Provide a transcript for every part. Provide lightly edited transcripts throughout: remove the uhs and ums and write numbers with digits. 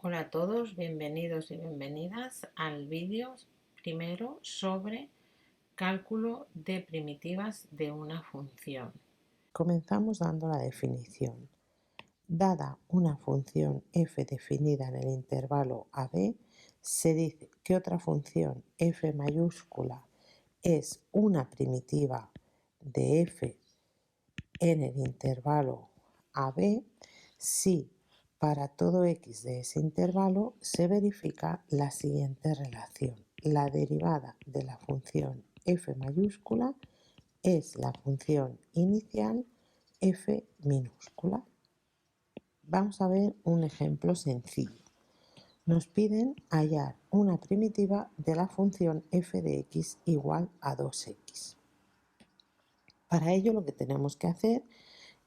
Hola a todos, bienvenidos y bienvenidas al vídeo primero sobre cálculo de primitivas de una función. Comenzamos dando la definición. Dada una función f definida en el intervalo AB, se dice que otra función f mayúscula es una primitiva de f en el intervalo AB si para todo x de ese intervalo se verifica la siguiente relación. La derivada de la función f mayúscula es la función inicial f minúscula. Vamos a ver un ejemplo sencillo. Nos piden hallar una primitiva de la función f de x igual a 2x. Para ello lo que tenemos que hacer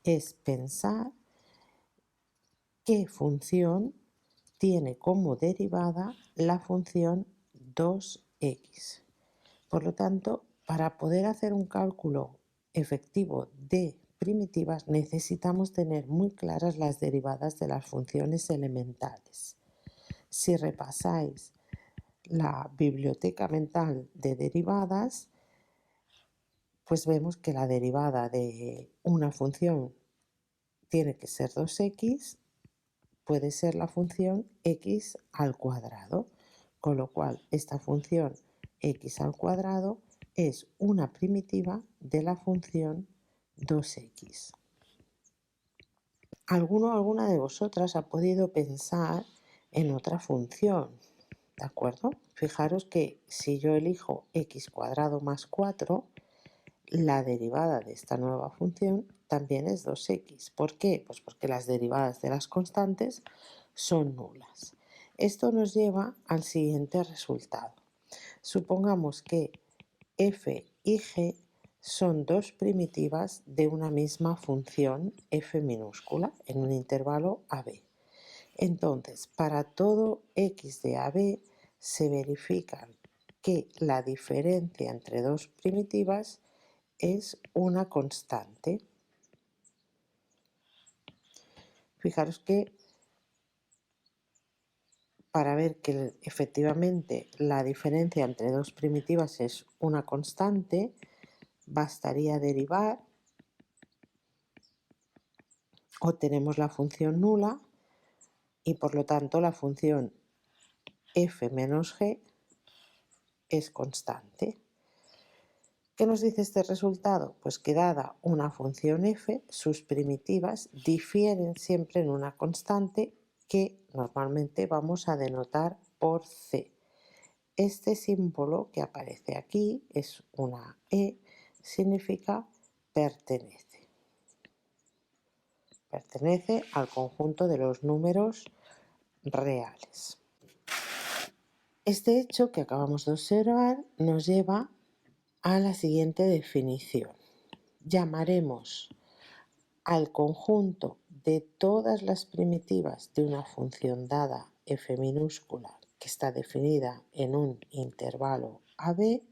es pensar qué función tiene como derivada la función 2x. Por lo tanto, para poder hacer un cálculo efectivo de primitivas necesitamos tener muy claras las derivadas de las funciones elementales. Si repasáis la biblioteca mental de derivadas, pues vemos que la derivada de una función tiene que ser 2x, puede ser la función x al cuadrado, con lo cual esta función x al cuadrado es una primitiva de la función 2x. ¿Alguno o alguna de vosotras ha podido pensar en otra función? ¿De acuerdo? Fijaros que si yo elijo x cuadrado más 4, la derivada de esta nueva función también es 2x. ¿Por qué? Pues porque las derivadas de las constantes son nulas. Esto nos lleva al siguiente resultado. Supongamos que f y g son dos primitivas de una misma función f minúscula en un intervalo AB. Entonces, para todo x de AB se verifica que la diferencia entre dos primitivas es una constante. Fijaros que para ver que efectivamente la diferencia entre dos primitivas es una constante, bastaría derivar, obtenemos la función nula y por lo tanto la función f menos g es constante. ¿Qué nos dice este resultado? Pues que dada una función f, sus primitivas difieren siempre en una constante que normalmente vamos a denotar por c. Este símbolo que aparece aquí es una e, significa pertenece. Pertenece al conjunto de los números reales. Este hecho que acabamos de observar nos lleva a la siguiente definición. Llamaremos al conjunto de todas las primitivas de una función dada f minúscula que está definida en un intervalo AB,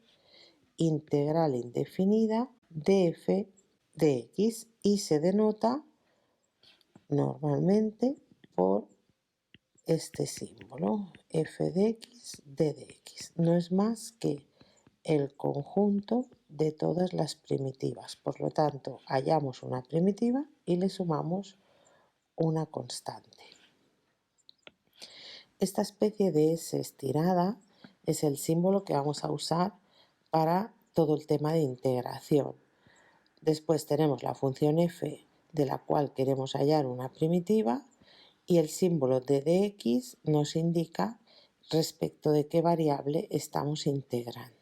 integral indefinida de f de x, y se denota normalmente por este símbolo, f de x, d de x. No es más que el conjunto de todas las primitivas. Por lo tanto, hallamos una primitiva y le sumamos una constante. Esta especie de S estirada es el símbolo que vamos a usar para todo el tema de integración. Después tenemos la función f de la cual queremos hallar una primitiva y el símbolo de dx nos indica respecto de qué variable estamos integrando.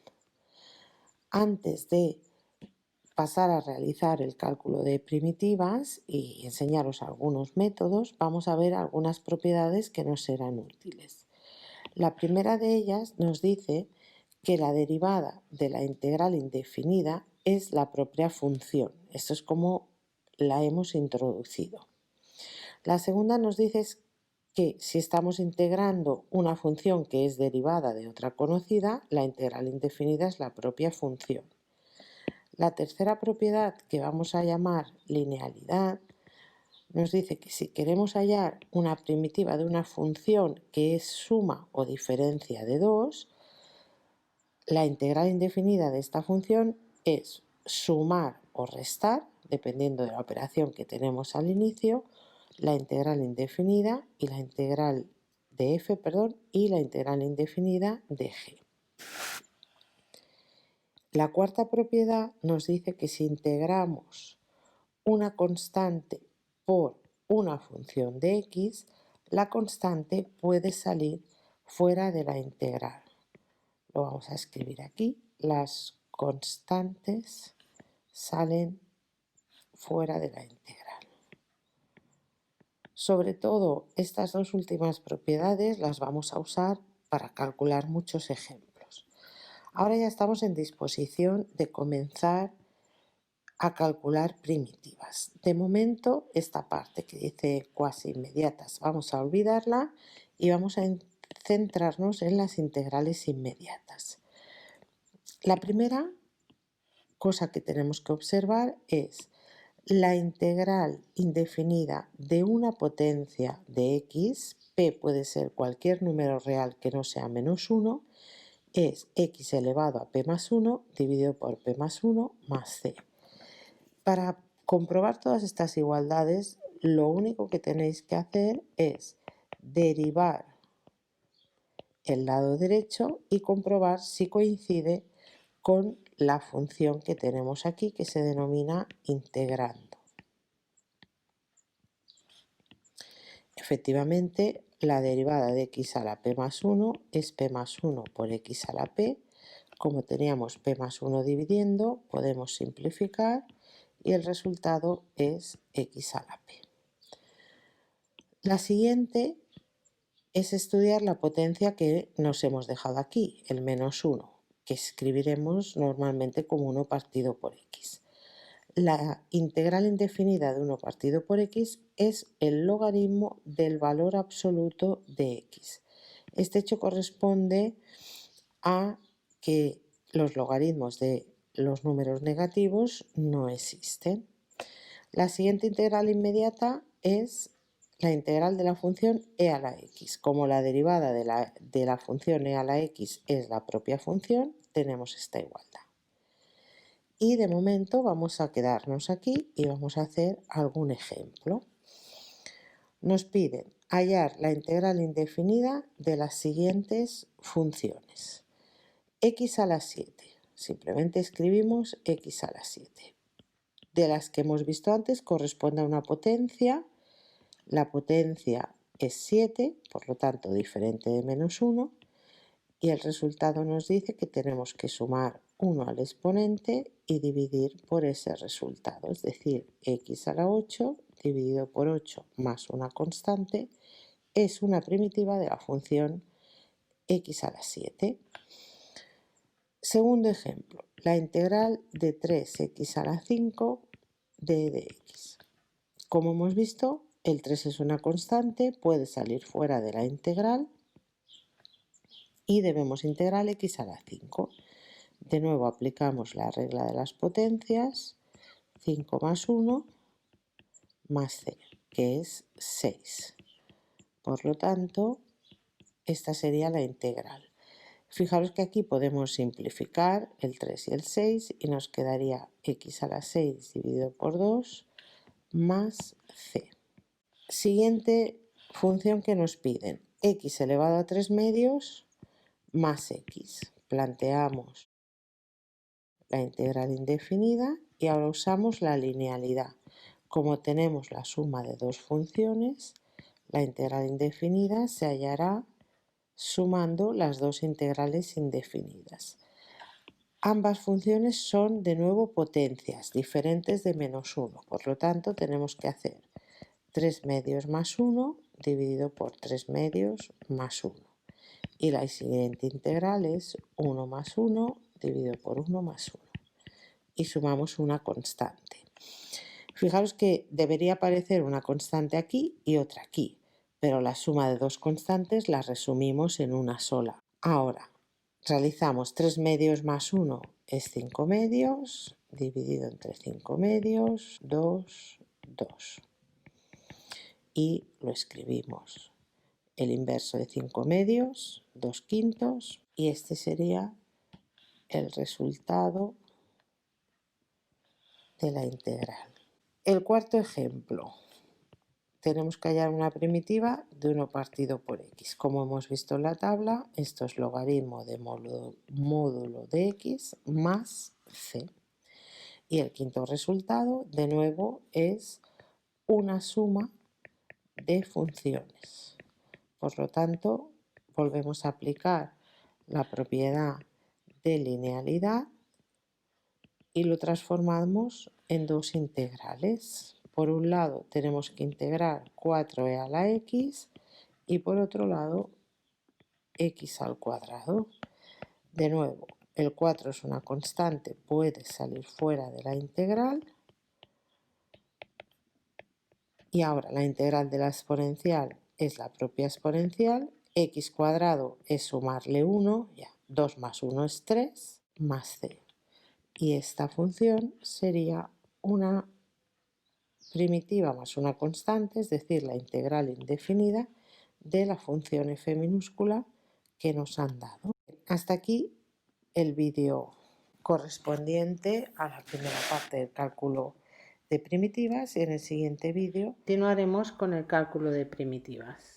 Antes de pasar a realizar el cálculo de primitivas y enseñaros algunos métodos, vamos a ver algunas propiedades que nos serán útiles. La primera de ellas nos dice que la derivada de la integral indefinida es la propia función. Esto es como la hemos introducido. La segunda nos dice que si estamos integrando una función que es derivada de otra conocida, la integral indefinida es la propia función. La tercera propiedad, que vamos a llamar linealidad, nos dice que si queremos hallar una primitiva de una función que es suma o diferencia de 2, la integral indefinida de esta función es sumar o restar, dependiendo de la operación que tenemos al inicio, la integral indefinida y la integral de f, y la integral indefinida de g. La cuarta propiedad nos dice que si integramos una constante por una función de x, la constante puede salir fuera de la integral. Lo vamos a escribir aquí. Las constantes salen fuera de la integral. Sobre todo, estas dos últimas propiedades las vamos a usar para calcular muchos ejemplos. Ahora ya estamos en disposición de comenzar a calcular primitivas. De momento, esta parte que dice cuasi inmediatas vamos a olvidarla y vamos a centrarnos en las integrales inmediatas. La primera cosa que tenemos que observar es la integral indefinida de una potencia de x, p puede ser cualquier número real que no sea menos 1, es x elevado a p más 1 dividido por p más 1 más c. Para comprobar todas estas igualdades, lo único que tenéis que hacer es derivar el lado derecho y comprobar si coincide con la función que tenemos aquí, que se denomina integrando. Efectivamente, la derivada de x a la p más 1 es p más 1 por x a la p. Como teníamos p más 1 dividiendo, podemos simplificar y el resultado es x a la p. La siguiente es estudiar la potencia que nos hemos dejado aquí, el menos 1, que escribiremos normalmente como 1 partido por x. La integral indefinida de 1 partido por x es el logaritmo del valor absoluto de x. Este hecho corresponde a que los logaritmos de los números negativos no existen. La siguiente integral inmediata es la integral de la función e a la x. Como la derivada de la función e a la x es la propia función, tenemos esta igualdad. Y de momento vamos a quedarnos aquí y vamos a hacer algún ejemplo. Nos piden hallar la integral indefinida de las siguientes funciones. X a la 7. Simplemente escribimos x a la 7. De las que hemos visto antes corresponde a una potencia. La potencia es 7, por lo tanto diferente de menos 1. Y el resultado nos dice que tenemos que sumar 1 al exponente y dividir por ese resultado, es decir, x a la 8 dividido por 8 más una constante es una primitiva de la función x a la 7. Segundo ejemplo, la integral de 3x a la 5 de x. Como hemos visto, el 3 es una constante, puede salir fuera de la integral y debemos integrar x a la 5. De nuevo aplicamos la regla de las potencias, 5 más 1 más c, que es 6. Por lo tanto, esta sería la integral. Fijaros que aquí podemos simplificar el 3 y el 6 y nos quedaría x a la 6 dividido por 2 más c. Siguiente función que nos piden, x elevado a 3 medios más x. Planteamos la integral indefinida y ahora usamos la linealidad. Como tenemos la suma de dos funciones, la integral indefinida se hallará sumando las dos integrales indefinidas. Ambas funciones son de nuevo potencias diferentes de menos 1, por lo tanto tenemos que hacer 3 medios más 1 dividido por 3 medios más 1. Y la siguiente integral es 1 más 1 dividido por 1 más 1. Y sumamos una constante. Fijaros que debería aparecer una constante aquí y otra aquí, pero la suma de dos constantes la resumimos en una sola. Ahora, realizamos 3 medios más 1 es 5 medios, dividido entre 5 medios, 2, 2. y lo escribimos. El inverso de 5/2, 2/5, y este sería el resultado de la integral. El cuarto ejemplo. Tenemos que hallar una primitiva de 1 partido por x. Como hemos visto en la tabla, esto es logaritmo de módulo de x más c. Y el quinto resultado, de nuevo, es una suma de funciones. Por lo tanto, volvemos a aplicar la propiedad de linealidad y lo transformamos en dos integrales. Por un lado tenemos que integrar 4e a la x y por otro lado x al cuadrado. De nuevo, el 4 es una constante, puede salir fuera de la integral. Y ahora la integral de la exponencial es la propia exponencial. X cuadrado es sumarle 1, ya 2 más 1 es 3, más c. Y esta función sería una primitiva más una constante, es decir, la integral indefinida de la función f minúscula que nos han dado. Hasta aquí el vídeo correspondiente a la primera parte del cálculo de primitivas, y en el siguiente vídeo continuaremos con el cálculo de primitivas.